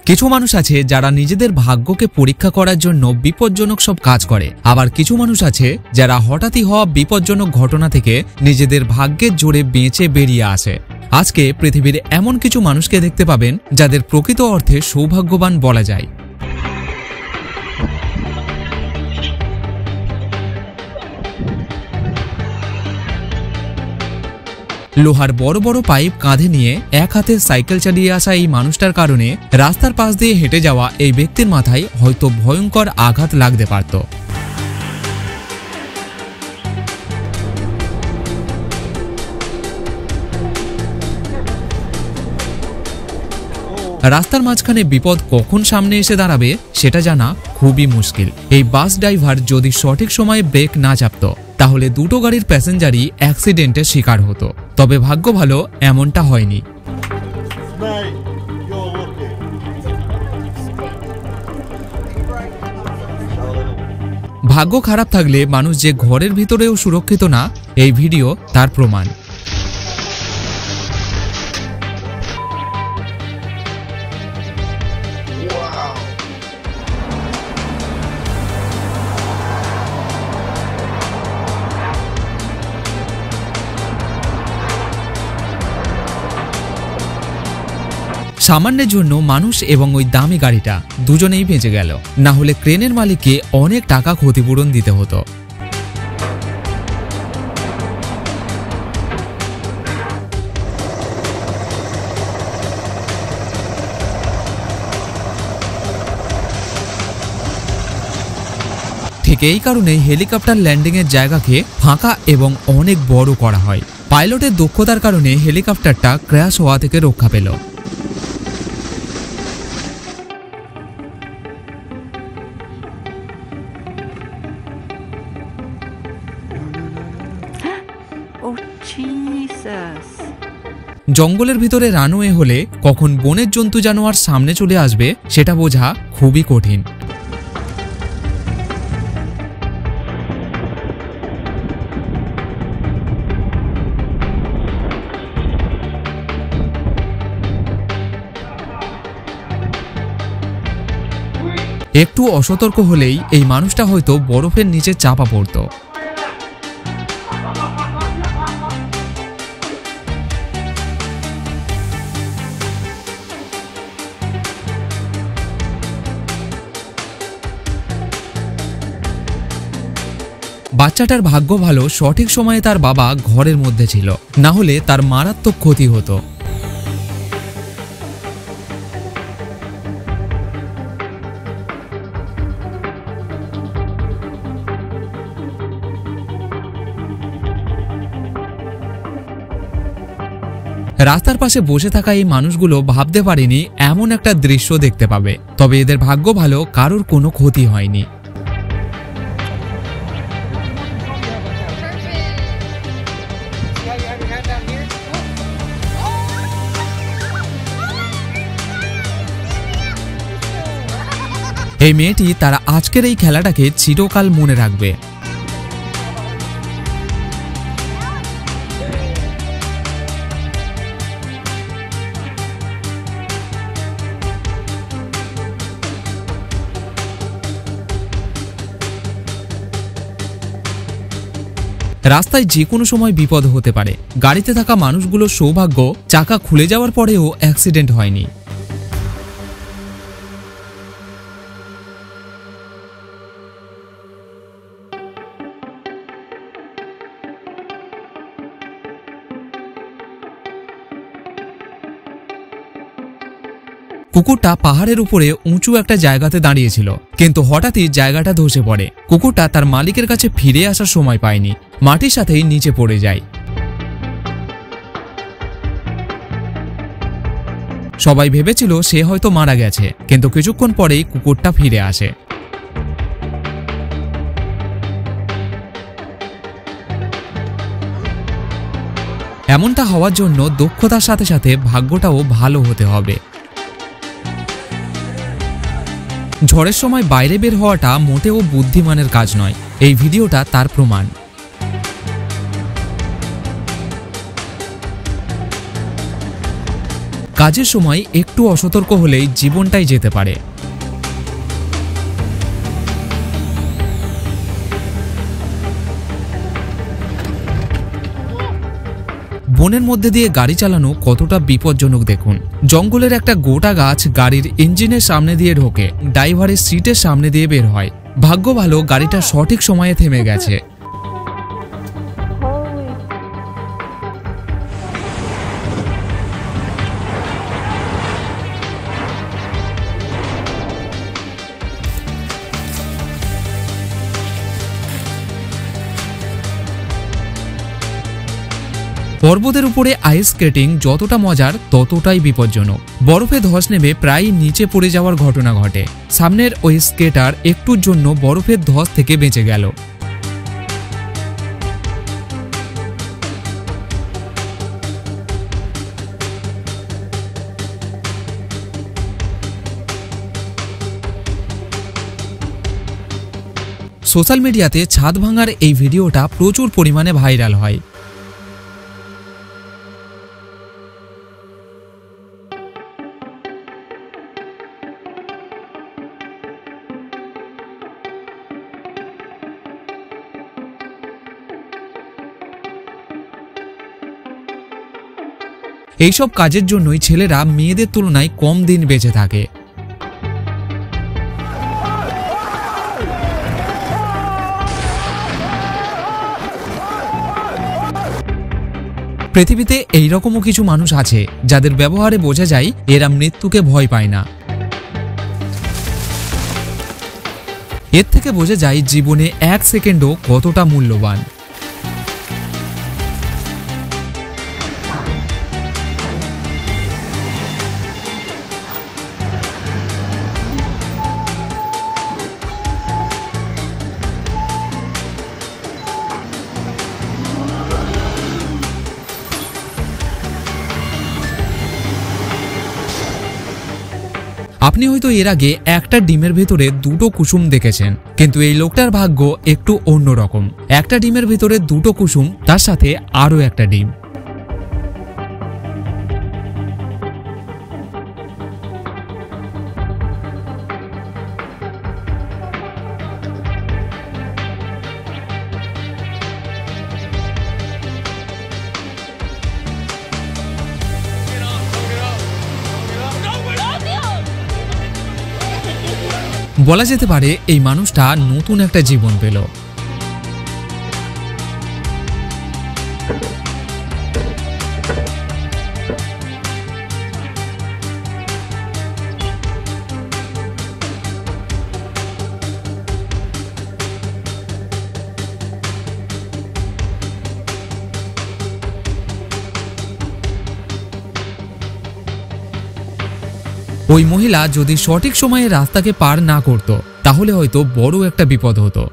কিছু মানুষ আছে যারা নিজেদের ভাগ্যকে পরীক্ষা করার জন্য বিপজ্জনক সব কাজ করে, আবার কিছু মানুষ আছে যারা হঠাৎই হওয়া বিপজ্জনক ঘটনা থেকে নিজেদের ভাগ্যের জোরে বেঁচে বেরিয়ে আসে। আজকে পৃথিবীর এমন কিছু মানুষকে দেখতে পাবেন যাদের প্রকৃত অর্থে সৌভাগ্যবান বলা যায়। লোহার বড় বড় পাইপ কাঁধে নিয়ে এক হাতে সাইকেল চালিয়ে আসা এই মানুষটার কারণে রাস্তার পাশ দিয়ে হেঁটে যাওয়া এই ব্যক্তির মাথায় হয়তো ভয়ঙ্কর আঘাত লাগতে পারত। রাস্তার মাঝখানে বিপদ কখন সামনে এসে দাঁড়াবে সেটা জানা খুবই মুশকিল। এই বাস ড্রাইভার যদি সঠিক সময়ে ব্রেক না চাপত তাহলে দুটো গাড়ির প্যাসেঞ্জারই অ্যাক্সিডেন্টের শিকার হতো। তবে ভাগ্য ভালো এমনটা হয়নি। ভাগ্য খারাপ থাকলে মানুষ যে ঘরের ভিতরেও সুরক্ষিত না, এই ভিডিও তার প্রমাণ। সামান্যের জন্য মানুষ এবং ওই দামি গাড়িটা দুজনেই বেঁচে গেল, না হলে ক্রেনের মালিককে অনেক টাকা ক্ষতিপূরণ দিতে হতো। ঠিক এই কারণে হেলিকপ্টার ল্যান্ডিংয়ের জায়গাকে ফাঁকা এবং অনেক বড় করা হয়। পাইলটের দক্ষতার কারণে হেলিকপ্টারটা ক্র্যাশ হওয়া থেকে রক্ষা পেল। জঙ্গলের ভিতরে রানওয়ে হলে কখন বনের জন্তু জানোয়ার সামনে চলে আসবে সেটা বোঝা খুবই কঠিন। একটু অসতর্ক হলেই এই মানুষটা হয়তো বরফের নিচে চাপা পড়ত। বাচ্চাটার ভাগ্য ভালো, সঠিক সময়ে তার বাবা ঘরের মধ্যে ছিল, না হলে তার মারাত্মক ক্ষতি হতো। রাস্তার পাশে বসে থাকা এই মানুষগুলো ভাবতে পারেনি এমন একটা দৃশ্য দেখতে পাবে। তবে এদের ভাগ্য ভালো, কারোর কোনো ক্ষতি হয়নি। এই মেয়েটি তারা আজকের এই খেলাটাকে চিরকাল মনে রাখবে। রাস্তায় যে কোনো সময় বিপদ হতে পারে। গাড়িতে থাকা মানুষগুলোর সৌভাগ্য চাকা খুলে যাওয়ার পরেও অ্যাক্সিডেন্ট হয়নি। কুকুরটা পাহাড়ের উপরে উঁচু একটা জায়গাতে দাঁড়িয়েছিল, কিন্তু হঠাৎই জায়গাটা ধসে পড়ে। কুকুরটা তার মালিকের কাছে ফিরে আসার সময় পায়নি, মাটির সাথেই নিচে পড়ে যায়। সবাই ভেবেছিল সে হয়তো মারা গেছে, কিন্তু কিছুক্ষণ পরেই কুকুরটা ফিরে আসে। এমনটা হওয়ার জন্য দক্ষতার সাথে সাথে ভাগ্যটাও ভালো হতে হবে। ঝড়ের সময় বাইরে বের হওয়াটা মোটেও বুদ্ধিমানের কাজ নয়, এই ভিডিওটা তার প্রমাণ। কাজের সময় একটু অসতর্ক হলেই জীবনটাই যেতে পারে। বনের মধ্যে দিয়ে গাড়ি চালানো কতটা বিপজ্জনক দেখুন। জঙ্গলের একটা গোটা গাছ গাড়ির ইঞ্জিনের সামনে দিয়ে ঢোকে, ড্রাইভারের সিটের সামনে দিয়ে বের হয়। ভাগ্য ভালো গাড়িটা সঠিক সময়ে থেমে গেছে। পর্বতের উপরে আইস স্কেটিং যতটা মজার ততটাই বিপজ্জনক। বরফে ধস নেমে প্রায় নিচে পড়ে যাওয়ার ঘটনা ঘটে। সামনের ওই স্কেটার একটুর জন্য বরফের ধস থেকে বেঁচে গেল। সোশ্যাল মিডিয়াতে ছাদ ভাঙার এই ভিডিওটা প্রচুর পরিমাণে ভাইরাল হয়। এইসব কাজের জন্যই ছেলেরা মেয়েদের তুলনায় কম দিন বেঁচে থাকে। পৃথিবীতে এইরকমও কিছু মানুষ আছে যাদের ব্যবহারে বোঝা যায় এরা মৃত্যুকে ভয় পায় না। এর থেকে বোঝা যায় জীবনে এক সেকেন্ডও কতটা মূল্যবান। আপনি হয়তো এর আগে একটা ডিমের ভেতরে দুটো কুসুম দেখেছেন, কিন্তু এই লোকটার ভাগ্য একটু অন্যরকম। একটা ডিমের ভেতরে দুটো কুসুম, তার সাথে আরো একটা ডিম। বলা যেতে পারে এই মানুষটা নতুন একটা জীবন পেল। ওই মহিলা যদি সঠিক সময়ে রাস্তাকে পার না করত তাহলে হয়তো বড় একটা বিপদ হতো।